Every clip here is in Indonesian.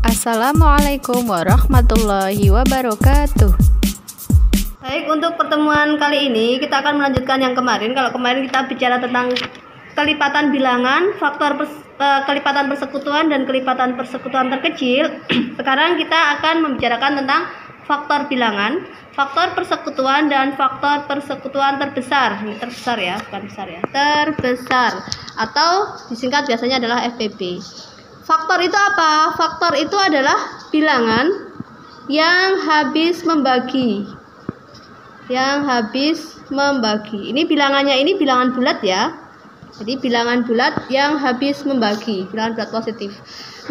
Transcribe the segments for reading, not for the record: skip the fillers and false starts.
Assalamualaikum warahmatullahi wabarakatuh. Baik, untuk pertemuan kali ini kita akan melanjutkan yang kemarin. Kalau kemarin kita bicara tentang kelipatan bilangan, faktor kelipatan persekutuan dan kelipatan persekutuan terkecil. Sekarang kita akan membicarakan tentang faktor bilangan, faktor persekutuan dan faktor persekutuan terbesar. Ini terbesar ya, bukan besar ya. Terbesar atau disingkat biasanya adalah FPB. Faktor itu apa? Faktor itu adalah bilangan yang habis membagi. Ini bilangannya ini bilangan bulat ya. Jadi bilangan bulat yang habis membagi, bilangan bulat positif.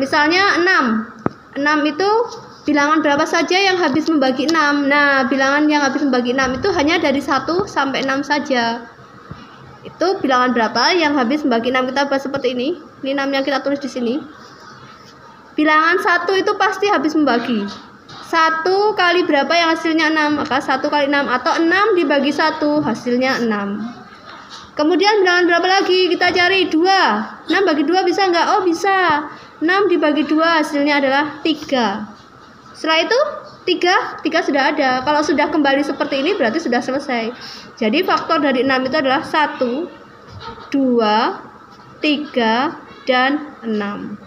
Misalnya 6. 6 itu bilangan berapa saja yang habis membagi 6? Nah, bilangan yang habis membagi 6 itu hanya dari 1 sampai 6 saja. Itu bilangan berapa yang habis membagi 6? Kita bahas seperti ini. Ini 6 yang kita tulis di sini. Bilangan 1 itu pasti habis membagi. 1 kali berapa yang hasilnya 6? Maka 1 kali 6 atau 6 dibagi 1 hasilnya 6. Kemudian bilangan berapa lagi? Kita cari 2. 6 bagi 2 bisa nggak? Oh bisa. 6 dibagi 2 hasilnya adalah 3. Setelah itu 3 sudah ada. Kalau sudah kembali seperti ini berarti sudah selesai. Jadi faktor dari 6 itu adalah 1, 2, 3, dan 6.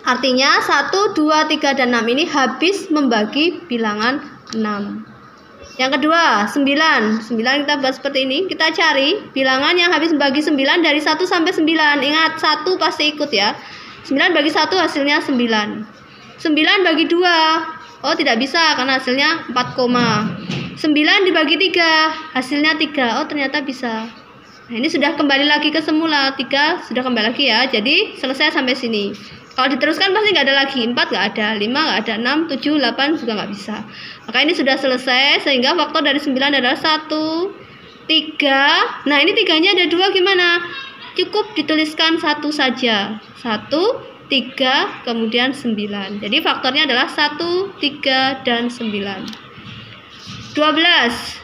Artinya 1, 2, 3, dan 6 ini habis membagi bilangan 6. Yang kedua, 9. 9 kita bahas seperti ini. Kita cari bilangan yang habis membagi 9 dari 1 sampai 9. Ingat, 1 pasti ikut ya. 9 bagi 1 hasilnya 9. 9 bagi 2. Oh, tidak bisa karena hasilnya 4, 9 dibagi 3 hasilnya 3. Oh, ternyata bisa. Nah, ini sudah kembali lagi ke semula. 3 sudah kembali lagi ya. Jadi selesai sampai sini. Kalau diteruskan pasti nggak ada lagi. 4 nggak ada, 5 nggak ada, 6, 7, 8 juga nggak bisa. Maka ini sudah selesai. Sehingga faktor dari 9 adalah 1, 3. Nah, ini 3-nya ada 2 gimana? Cukup dituliskan 1 saja. 1, 3, kemudian 9. Jadi faktornya adalah 1, 3, dan 9. 12.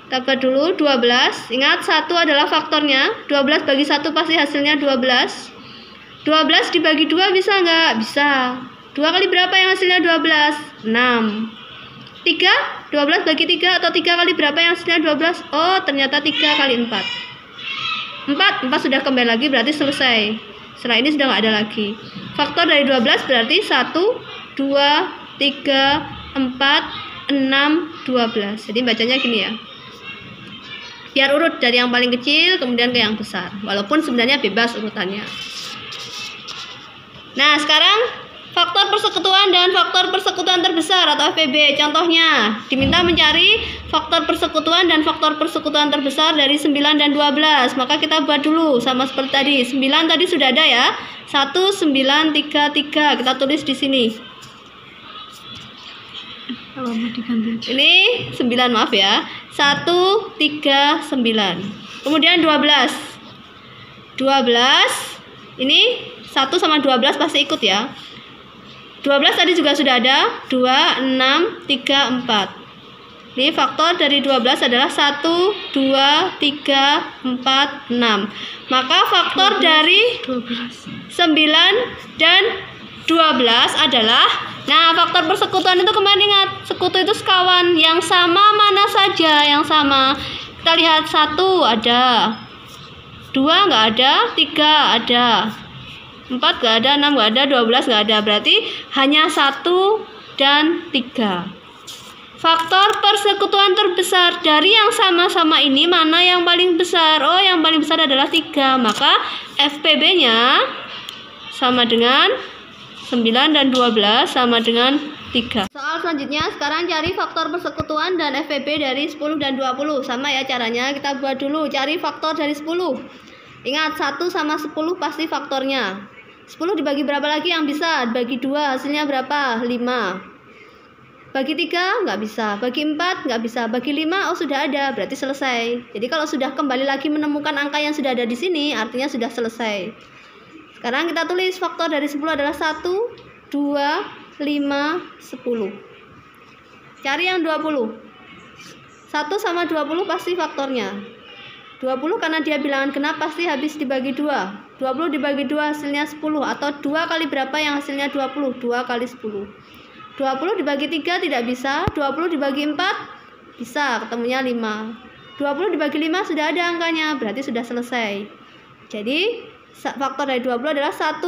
Kita buat dulu 12. Ingat 1 adalah faktornya. 12 bagi 1 pasti hasilnya 12. 12 dibagi 2 bisa nggak? Bisa. 2 kali berapa yang hasilnya 12? 6. 3? 12 bagi 3 atau 3 kali berapa yang hasilnya 12? Oh, ternyata 3 kali 4. 4 sudah kembali lagi berarti selesai. Setelah ini sudah nggak ada lagi. Faktor dari 12 berarti 1, 2, 3, 4, 6, 12. Jadi bacanya gini ya. Biar urut dari yang paling kecil kemudian ke yang besar. Walaupun sebenarnya bebas urutannya. Nah, sekarang faktor persekutuan dan faktor persekutuan terbesar atau FPB. Contohnya, diminta mencari faktor persekutuan dan faktor persekutuan terbesar dari 9 dan 12. Maka kita buat dulu sama seperti tadi. 9 tadi sudah ada ya. 1, 9, 3, 3. Kita tulis di sini. Ini 9, maaf ya. 1, 3, 9. Kemudian 12. 12 ini 1 sama 12 pasti ikut ya. 12 tadi juga sudah ada. 2, 6, 3, 4. Ini faktor dari 12 adalah 1, 2, 3, 4, 6. Maka faktor 12, dari 9 dan 12 adalah, nah, faktor persekutuan itu kemarin ingat, sekutu itu sekawan. Yang sama mana saja yang sama. Kita lihat 1 ada, 2 nggak ada, 3 ada, 4 nggak ada, 6 nggak ada, 12 nggak ada. Berarti hanya 1 dan 3. Faktor persekutuan terbesar dari yang sama-sama ini mana yang paling besar? Oh, yang paling besar adalah 3. Maka FPB-nya sama dengan 9 dan 12 sama dengan 3. Soal selanjutnya, sekarang cari faktor persekutuan dan FPB dari 10 dan 20. Sama ya caranya, kita buat dulu. Cari faktor dari 10. Ingat, 1 sama 10 pasti faktornya. 10 dibagi berapa lagi yang bisa? Bagi 2 hasilnya berapa? 5. Bagi 3 nggak bisa. Bagi 4 nggak bisa. Bagi 5 oh sudah ada, berarti selesai. Jadi kalau sudah kembali lagi menemukan angka yang sudah ada di sini, artinya sudah selesai. Sekarang kita tulis faktor dari 10 adalah 1, 2, 5, 10. Cari yang 20. 1 sama 20 pasti faktornya. 20 karena dia bilangan genap pasti habis dibagi 2. 20 dibagi 2 hasilnya 10, atau 2 kali berapa yang hasilnya 20? 2 kali 10. 20 dibagi 3 tidak bisa, 20 dibagi 4 bisa, ketemunya 5. 20 dibagi 5 sudah ada angkanya, berarti sudah selesai. Jadi faktor dari 20 adalah 1,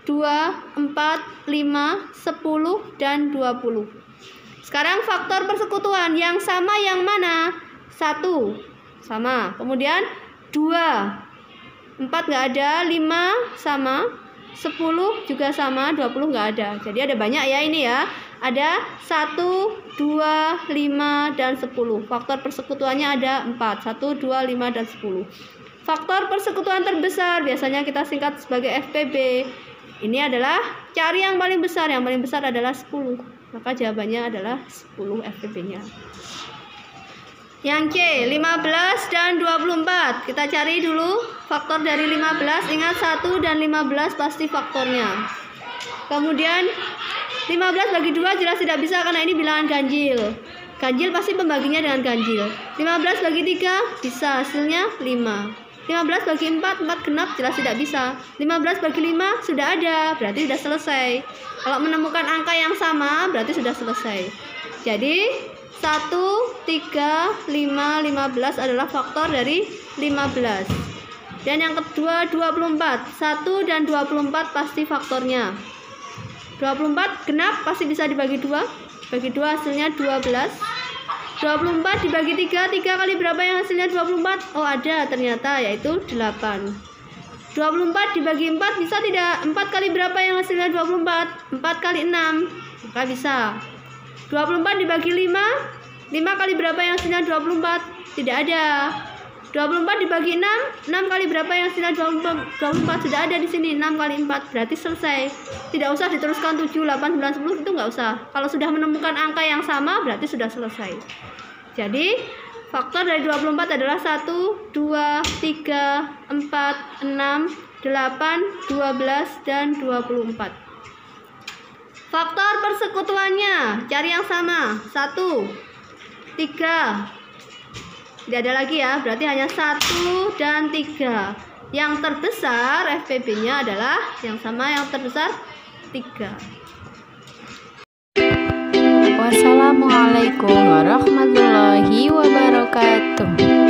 2, 4, 5, 10, dan 20. Sekarang faktor persekutuan yang sama yang mana? 1 sama, kemudian 2, 4 nggak ada, 5 sama, 10 juga sama, 20 nggak ada. Jadi ada banyak ya ini ya. Ada 1, 2, 5, dan 10. Faktor persekutuannya ada 4. 1, 2, 5, dan 10. Faktor persekutuan terbesar biasanya kita singkat sebagai FPB. Ini adalah cari yang paling besar. Yang paling besar adalah 10. Maka jawabannya adalah 10 FPB-nya. Yang C, 15 dan 24. Kita cari dulu faktor dari 15. Ingat 1 dan 15 pasti faktornya. Kemudian 15 bagi 2 jelas tidak bisa karena ini bilangan ganjil. Ganjil pasti pembaginya dengan ganjil. 15 bagi 3 bisa, hasilnya 5. 15 bagi 4, 4 genap jelas tidak bisa. 15 bagi 5 sudah ada, berarti sudah selesai. Kalau menemukan angka yang sama berarti sudah selesai. Jadi 1, 3, 5, 15 adalah faktor dari 15. Dan yang kedua 24. 1 dan 24 pasti faktornya. 24 genap pasti bisa dibagi 2. Bagi 2 hasilnya 12. 24 dibagi 3. 3 kali berapa yang hasilnya 24? Oh ada ternyata, yaitu 8. 24 dibagi 4 bisa tidak? 4 kali berapa yang hasilnya 24? 4 kali 6. Maka bisa. 24 dibagi 5. 5 kali berapa yang hasilnya 24? Tidak ada. 24 dibagi 6. 6 kali berapa yang hasilnya 24? Sudah ada di sini. 6 kali 4 berarti selesai. Tidak usah diteruskan 7, 8, 9, 10 itu nggak usah. Kalau sudah menemukan angka yang sama berarti sudah selesai. Jadi faktor dari 24 adalah 1, 2, 3, 4, 6, 8, 12, dan 24. Faktor persekutuannya cari yang sama. 1, 3. Tidak ada lagi ya, berarti hanya 1 dan 3. Yang terbesar FPB-nya adalah yang sama, yang terbesar 3. Wassalamualaikum warahmatullahi wabarakatuh.